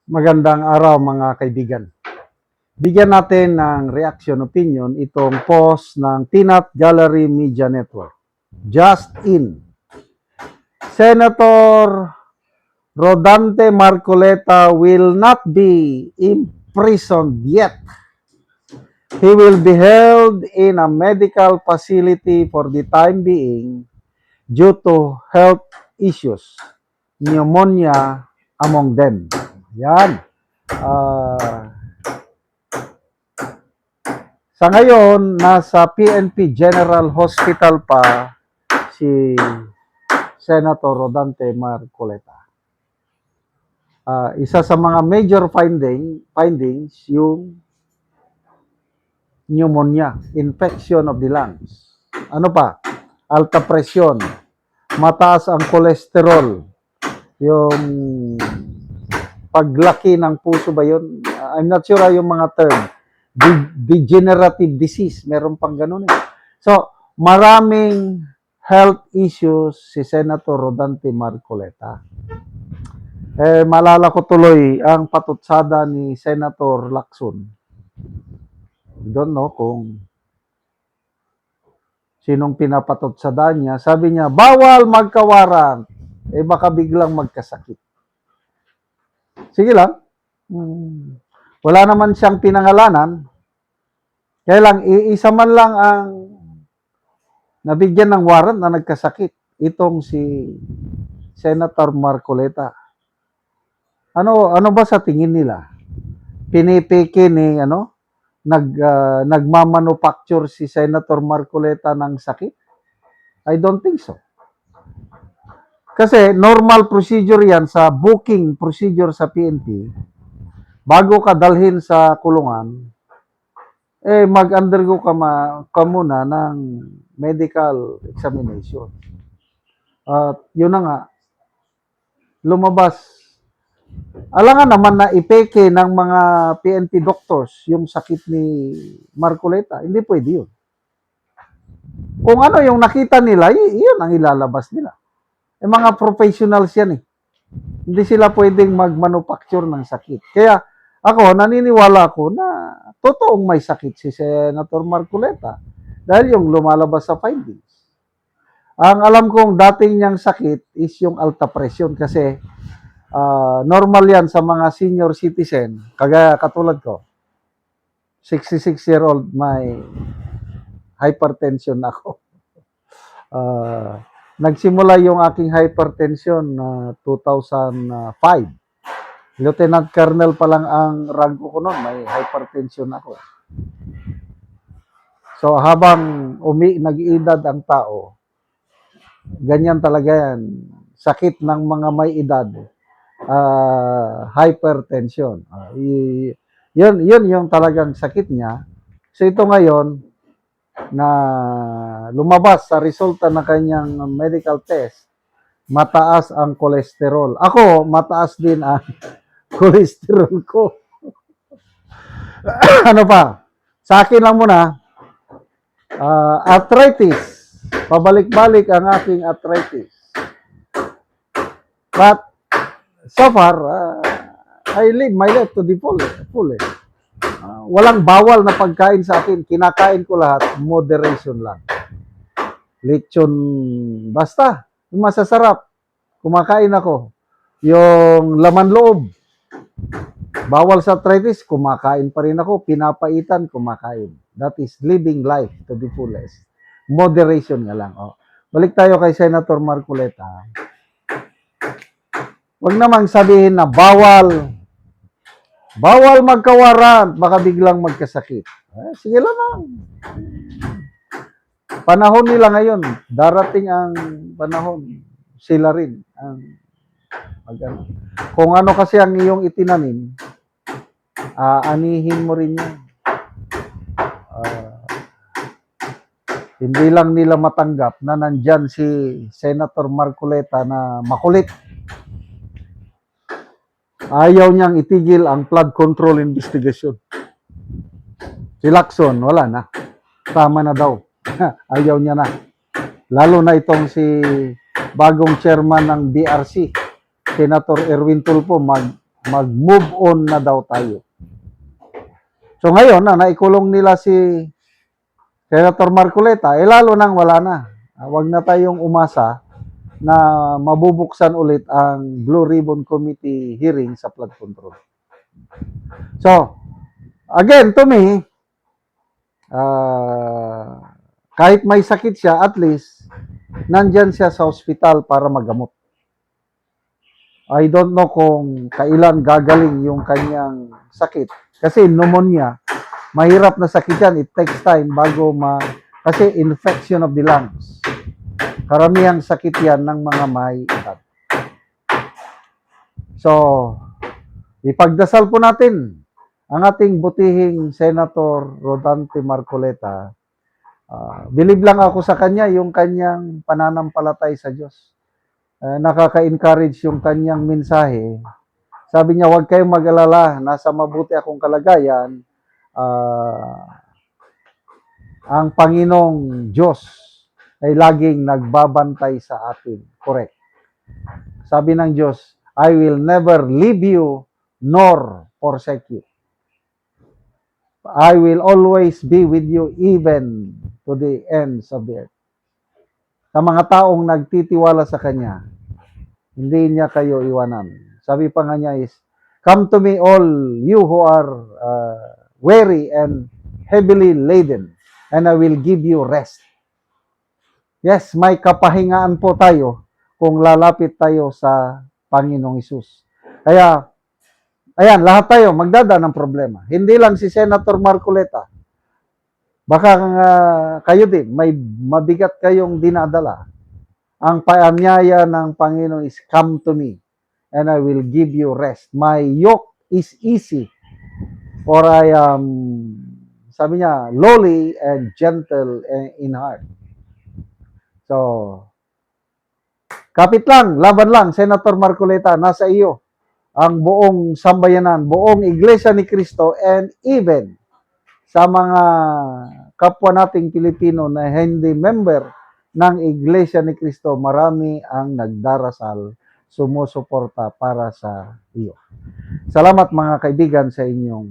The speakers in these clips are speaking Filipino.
Magandang araw mga kaibigan. Bigyan natin ng reaction opinion itong post ng Peanut Gallery Media Network. Just in. Senator Rodante Marcoleta will not be imprisoned yet. He will be held in a medical facility for the time being due to health issues, pneumonia among them. Yan. Sa ngayon, nasa PNP General Hospital pa si Senator Rodante Marcoleta. Isa sa mga major findings yung pneumonia, infection of the lungs. Ano pa? Alta presyon, mataas ang kolesterol, yung paglaki ng puso ba yun? I'm not sure yung mga term. Degenerative disease, meron pang ganun eh. So, maraming health issues si Senator Rodante Marcoleta. Malala ko tuloy ang patutsada ni Senator Lacson. Don't know kung sinong pinapatutsada niya. Sabi niya, bawal magkawaran. Baka biglang magkasakit. Sige lang. Wala naman siyang pinangalanan. Kaya lang, isa man lang ang nabigyan ng warrant na nagkasakit. Itong si Senator Marcoleta. Ano ba sa tingin nila? Pinipiki ni nagmamanufacture si Senator Marcoleta ng sakit? I don't think so. Kasi normal procedure yan sa booking procedure sa PNP. Bago ka dalhin sa kulungan, mag-undergo ka muna ng medical examination. At yun na nga, lumabas. Alangan naman na ipeke ng mga PNP doctors yung sakit ni Marcoleta. Hindi pwede yun. Kung ano yung nakita nila, yun ang ilalabas nila. Mga professionals yan eh. Hindi sila pwedeng mag-manufacture ng sakit. Kaya ako, naniniwala ko na totoong may sakit si Senator Marcoleta dahil yung lumalabas sa findings. Ang alam kong dating niyang sakit is yung alta presyon kasi normal yan sa mga senior citizen, kagaya katulad ko. 66-year-old, may hypertension ako. Nagsimula yung aking hypertension 2005. Lieutenant Colonel pa lang ang rango ko noon, may hypertension ako. So habang nag-iedad ang tao, ganyan talaga yan. Sakit ng mga may edad, hypertension. Yun yung talagang sakit niya. So ito ngayon, na lumabas sa resulta ng kanyang medical test, mataas ang kolesterol. Ako, mataas din ang kolesterol ko. Ano pa? Sa akin lang muna, arthritis. Pabalik-balik ang aking arthritis. But, so far, I live my life to the full eh. Walang bawal na pagkain sa akin. Kinakain ko lahat. Moderation lang. Lechon, basta. Masasarap. Kumakain ako. Yung laman loob. Bawal sa arthritis, kumakain pa rin ako. Pinapaitan, kumakain. That is living life to the fullest. Moderation nga lang. Balik tayo kay Senator Marcoleta. Huwag namang sabihin na bawal magkawaran, baka biglang magkasakit. Sige lang. Panahon nila ngayon, darating ang panahon, sila rin ang magano. Kung ano kasi ang iyong itinanim, anihin mo rin yan. Hindi lang nila matanggap na nandyan si Senator Marcoleta na makulit. Ayaw niyang itigil ang flood control investigation. Si Lacson, wala na. Tama na daw. Ayaw niya na. Lalo na itong si bagong chairman ng BRC, Senator Erwin Tulfo, mag-move on na daw tayo. So ngayon, na naikulong nila si Senator Marcoleta, lalo nang wala na. Huwag na tayong umasa na mabubuksan ulit ang Blue Ribbon Committee hearing sa flood control. So, again, to me, kahit may sakit siya, at least, nandyan siya sa hospital para magamot. I don't know kung kailan gagaling yung kanyang sakit. Kasi pneumonia, mahirap na sakit yan. It takes time bago kasi infection of the lungs. Karamihang sakit yan ng mga may edad. So, ipagdasal po natin ang ating butihing Senator Rodante Marcoleta. Believe lang ako sa kanya, yung kanyang pananampalatay sa Diyos. Nakaka-encourage yung kanyang mensahe. Sabi niya, huwag kayong mag-alala, nasa mabuti akong kalagayan. Ang Panginoong Diyos ay laging nagbabantay sa atin. Correct. Sabi ng Diyos, I will never leave you nor forsake you. I will always be with you even to the ends of the earth. Sa mga taong nagtitiwala sa Kanya, hindi niya kayo iwanan. Sabi pa nga niya is, come to me all you who are weary and heavily laden, and I will give you rest. Yes, may kapahingaan po tayo kung lalapit tayo sa Panginoong Hesus. Kaya, ayan, lahat tayo magdadaan ng problema. Hindi lang si Senator Marcoleta. Baka kayo din, may mabigat kayong dinadala. Ang paanyaya ng Panginoon is, come to me, and I will give you rest. My yoke is easy, for I am, sabi niya, lowly and gentle in heart. So, kapit lang, laban lang, Senator Marcoleta, nasa iyo ang buong sambayanan, buong Iglesia ni Cristo, and even sa mga kapwa nating Pilipino na hindi member ng Iglesia ni Cristo, marami ang nagdarasal, sumusuporta para sa iyo. Salamat mga kaibigan sa inyong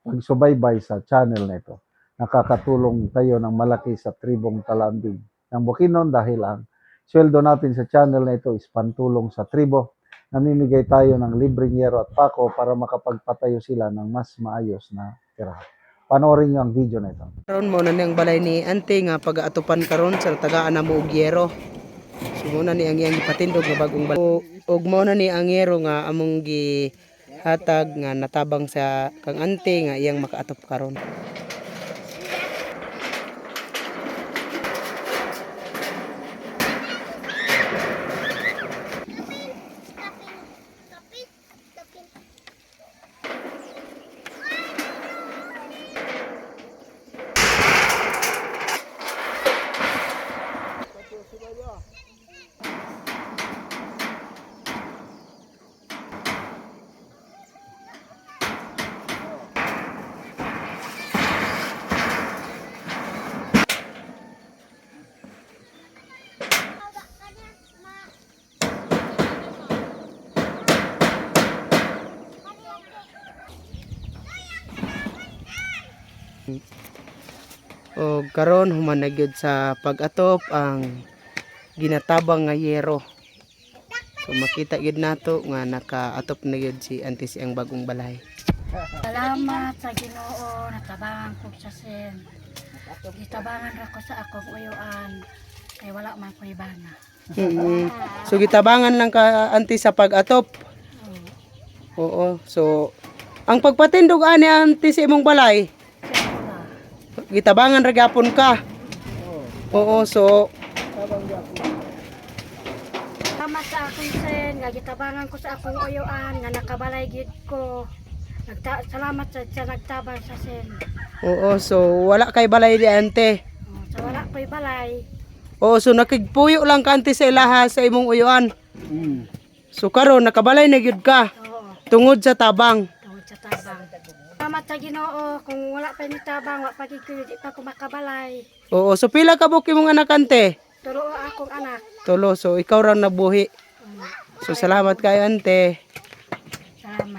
pagsubaybay sa channel na ito. Nakakatulong tayo ng malaki sa tribong Talambing ng Bukidnon dahil ang sweldo natin sa channel na ito is pantulong sa tribo. Namimigay tayo ng libreng yero at pako para makapagpatayo sila ng mas maayos na tirahan. Panoorin niyo ang video na ito. Karon mo na niyang balay ni ante nga pag-atupan karon sa tagaan na mo og yero. So mo na ni ang iyang ipatindog nga bagong balay. Og mo na ni ang yero nga among gihatag nga natabang sa kang ante nga iyang makaatop karon. O karon human na gyud sa pag-atop ang ginatabang nga yero. So makita gyud nato nga nakaatop na gyud si Auntie ang bagong balay. Salamat sa Ginoo natabangan ko sa sen. Gitabangan ra ko sa akong uyuan kay wala man ko ibana. So gitabangan lang ka Auntie sa pag-atop. Oo. So ang pagpatindog ani Auntie sa imong balay, gitabangan ra gyapon ka. Oo, so Salamat sa akong sen nga gitabangan ko sa akong uyuan nga nakabalay gid ko. Salamat sa nagtabang sa sen. oo, so wala kay balay di Auntie. So wala ko'y balay. Oo, so nakigpuyo lang ka Auntie sa ilaha sa imong uyuan. So karon nakabalay na gyud ka Oo, tungod sa tabang. tungod sa tabang. Salamat sa Ginoo kung wala pa ni tabang wa pa gid ko di pa ko makabalay. Oo, so pila ka buok imong anak Auntie? Turo akong anak. Tulo, so ikaw ra nabuhi. So salamat kay Auntie. Salamat.